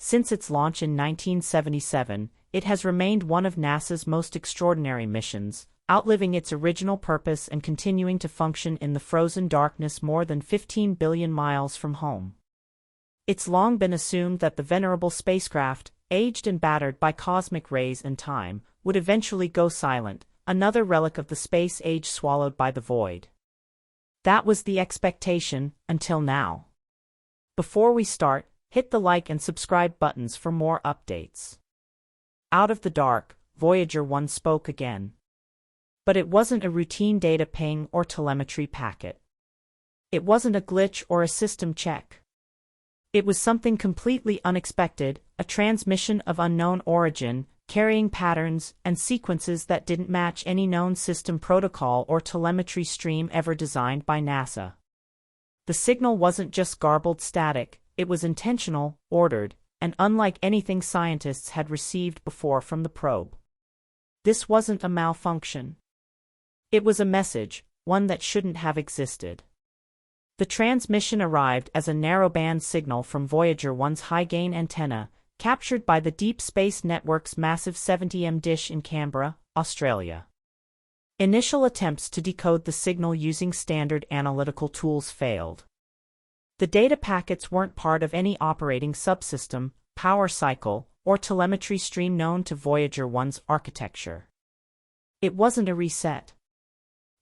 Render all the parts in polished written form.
Since its launch in 1977, it has remained one of NASA's most extraordinary missions, outliving its original purpose and continuing to function in the frozen darkness more than 15 billion miles from home. It's long been assumed that the venerable spacecraft, aged and battered by cosmic rays and time, would eventually go silent, another relic of the space age swallowed by the void. That was the expectation, until now. Before we start, hit the like and subscribe buttons for more updates. Out of the dark, Voyager 1 spoke again. But it wasn't a routine data ping or telemetry packet. It wasn't a glitch or a system check. It was something completely unexpected, a transmission of unknown origin, carrying patterns and sequences that didn't match any known system protocol or telemetry stream ever designed by NASA. The signal wasn't just garbled static, it was intentional, ordered, and unlike anything scientists had received before from the probe. This wasn't a malfunction. It was a message, one that shouldn't have existed. The transmission arrived as a narrowband signal from Voyager 1's high-gain antenna, captured by the Deep Space Network's massive 70M dish in Canberra, Australia. Initial attempts to decode the signal using standard analytical tools failed. The data packets weren't part of any operating subsystem, power cycle, or telemetry stream known to Voyager 1's architecture. It wasn't a reset.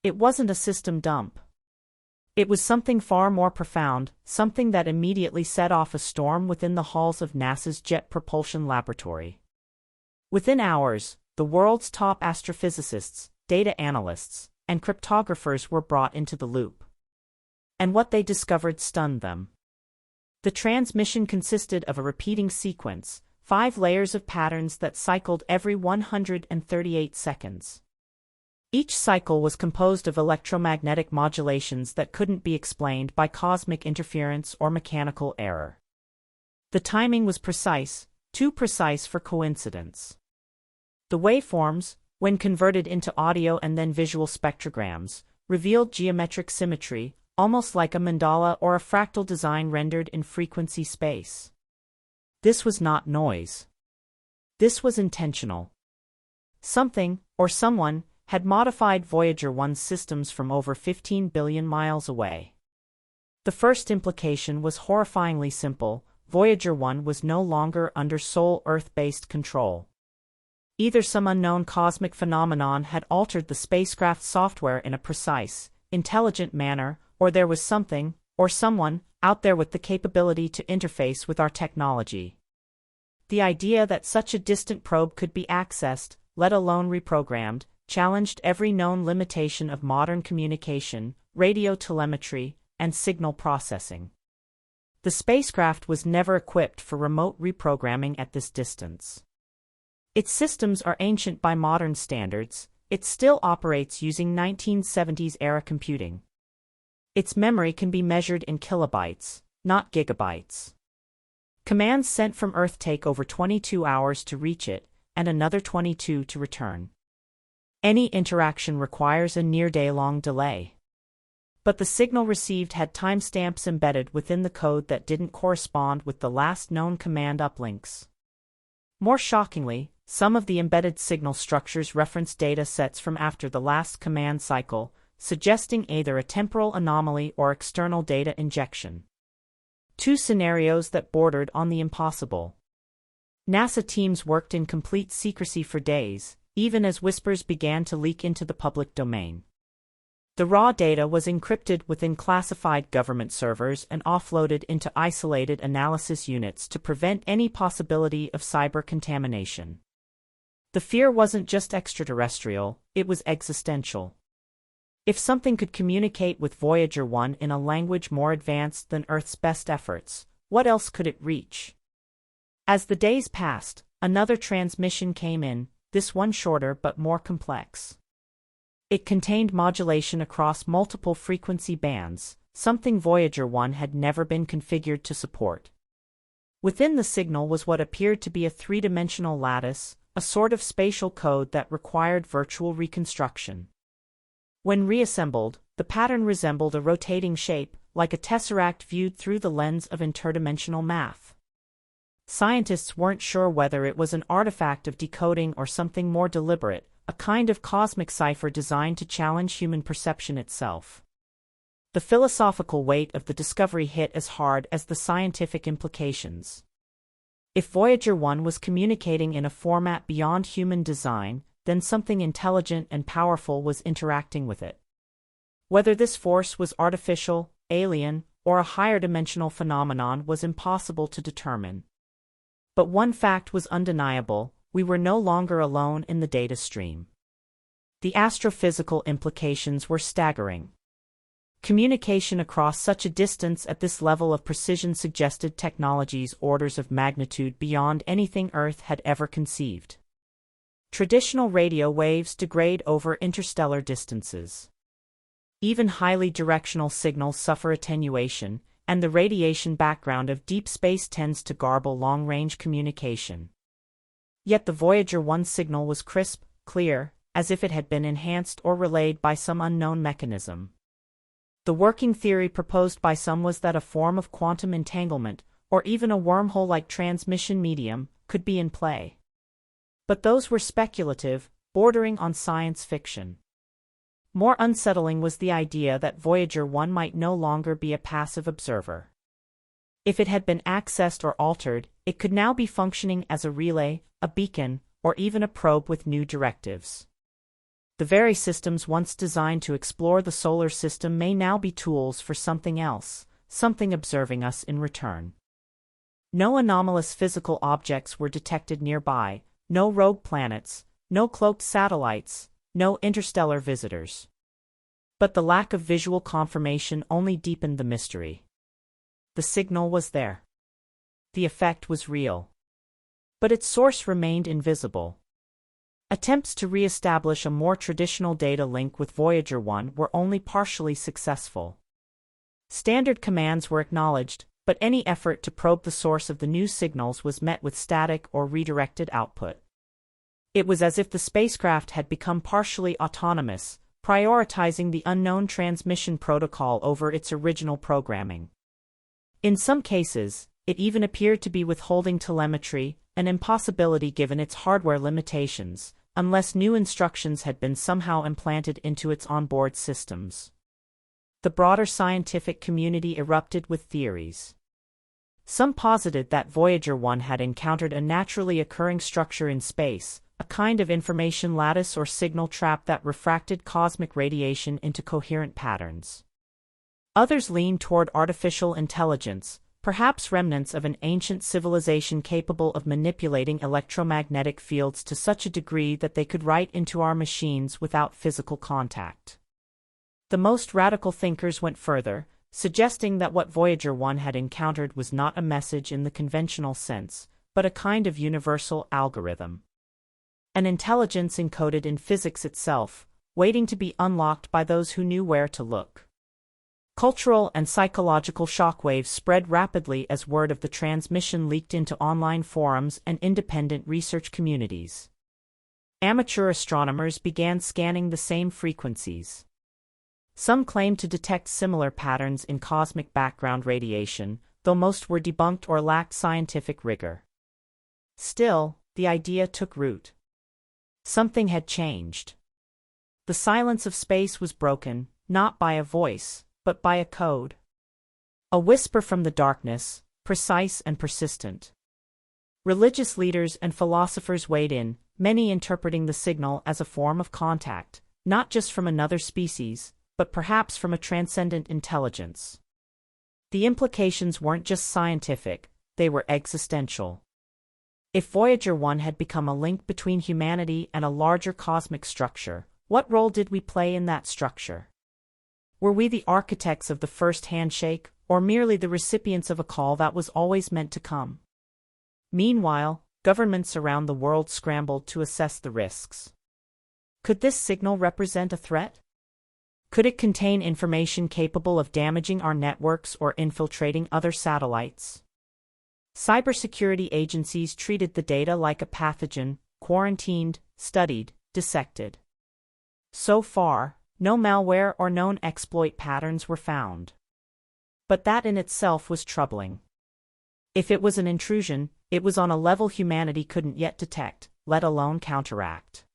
It wasn't a system dump. It was something far more profound, something that immediately set off a storm within the halls of NASA's Jet Propulsion Laboratory. Within hours, the world's top astrophysicists, data analysts, and cryptographers were brought into the loop. And what they discovered stunned them. The transmission consisted of a repeating sequence, 5 layers of patterns that cycled every 138 seconds. Each cycle was composed of electromagnetic modulations that couldn't be explained by cosmic interference or mechanical error. The timing was precise, too precise for coincidence. The waveforms, when converted into audio and then visual spectrograms, revealed geometric symmetry, almost like a mandala or a fractal design rendered in frequency space. This was not noise. This was intentional. Something, or someone, had modified Voyager 1's systems from over 15 billion miles away. The first implication was horrifyingly simple: Voyager 1 was no longer under sole Earth-based control. Either some unknown cosmic phenomenon had altered the spacecraft's software in a precise, intelligent manner, or there was something, or someone, out there with the capability to interface with our technology. The idea that such a distant probe could be accessed, let alone reprogrammed, challenged every known limitation of modern communication, radio telemetry, and signal processing. The spacecraft was never equipped for remote reprogramming at this distance. Its systems are ancient by modern standards, it still operates using 1970s-era computing. Its memory can be measured in kilobytes, not gigabytes. Commands sent from Earth take over 22 hours to reach it, and another 22 to return. Any interaction requires a near-day-long delay. But the signal received had timestamps embedded within the code that didn't correspond with the last known command uplinks. More shockingly, some of the embedded signal structures referenced data sets from after the last command cycle, suggesting either a temporal anomaly or external data injection. 2 scenarios that bordered on the impossible. NASA teams worked in complete secrecy for days, even as whispers began to leak into the public domain. The raw data was encrypted within classified government servers and offloaded into isolated analysis units to prevent any possibility of cyber contamination. The fear wasn't just extraterrestrial, it was existential. If something could communicate with Voyager 1 in a language more advanced than Earth's best efforts, what else could it reach? As the days passed, another transmission came in, this one shorter but more complex. It contained modulation across multiple frequency bands, something Voyager 1 had never been configured to support. Within the signal was what appeared to be a 3-dimensional lattice, a sort of spatial code that required virtual reconstruction. When reassembled, the pattern resembled a rotating shape, like a tesseract viewed through the lens of interdimensional math. Scientists weren't sure whether it was an artifact of decoding or something more deliberate, a kind of cosmic cipher designed to challenge human perception itself. The philosophical weight of the discovery hit as hard as the scientific implications. If Voyager 1 was communicating in a format beyond human design, then something intelligent and powerful was interacting with it. Whether this force was artificial, alien, or a higher-dimensional phenomenon was impossible to determine. But one fact was undeniable: we were no longer alone in the data stream. The astrophysical implications were staggering. Communication across such a distance at this level of precision suggested technologies orders of magnitude beyond anything Earth had ever conceived. Traditional radio waves degrade over interstellar distances. Even highly directional signals suffer attenuation, and the radiation background of deep space tends to garble long-range communication. Yet the Voyager 1 signal was crisp, clear, as if it had been enhanced or relayed by some unknown mechanism. The working theory proposed by some was that a form of quantum entanglement, or even a wormhole-like transmission medium, could be in play. But those were speculative, bordering on science fiction. More unsettling was the idea that Voyager 1 might no longer be a passive observer. If it had been accessed or altered, it could now be functioning as a relay, a beacon, or even a probe with new directives. The very systems once designed to explore the solar system may now be tools for something else, something observing us in return. No anomalous physical objects were detected nearby, no rogue planets, no cloaked satellites, no interstellar visitors. But the lack of visual confirmation only deepened the mystery. The signal was there. The effect was real. But its source remained invisible. Attempts to re-establish a more traditional data link with Voyager 1 were only partially successful. Standard commands were acknowledged, but any effort to probe the source of the new signals was met with static or redirected output. It was as if the spacecraft had become partially autonomous, prioritizing the unknown transmission protocol over its original programming. In some cases, it even appeared to be withholding telemetry, an impossibility given its hardware limitations, unless new instructions had been somehow implanted into its onboard systems. The broader scientific community erupted with theories. Some posited that Voyager 1 had encountered a naturally occurring structure in space, a kind of information lattice or signal trap that refracted cosmic radiation into coherent patterns. Others leaned toward artificial intelligence, perhaps remnants of an ancient civilization capable of manipulating electromagnetic fields to such a degree that they could write into our machines without physical contact. The most radical thinkers went further, suggesting that what Voyager 1 had encountered was not a message in the conventional sense, but a kind of universal algorithm. An intelligence encoded in physics itself, waiting to be unlocked by those who knew where to look. Cultural and psychological shockwaves spread rapidly as word of the transmission leaked into online forums and independent research communities. Amateur astronomers began scanning the same frequencies. Some claimed to detect similar patterns in cosmic background radiation, though most were debunked or lacked scientific rigor. Still, the idea took root. Something had changed. The silence of space was broken, not by a voice, but by a code. A whisper from the darkness, precise and persistent. Religious leaders and philosophers weighed in, many interpreting the signal as a form of contact, not just from another species, but perhaps from a transcendent intelligence. The implications weren't just scientific, they were existential. If Voyager 1 had become a link between humanity and a larger cosmic structure, what role did we play in that structure? Were we the architects of the first handshake, or merely the recipients of a call that was always meant to come? Meanwhile, governments around the world scrambled to assess the risks. Could this signal represent a threat? Could it contain information capable of damaging our networks or infiltrating other satellites? Cybersecurity agencies treated the data like a pathogen, quarantined, studied, dissected. So far, no malware or known exploit patterns were found. But that in itself was troubling. If it was an intrusion, It was on a level humanity couldn't yet detect, let alone counteract.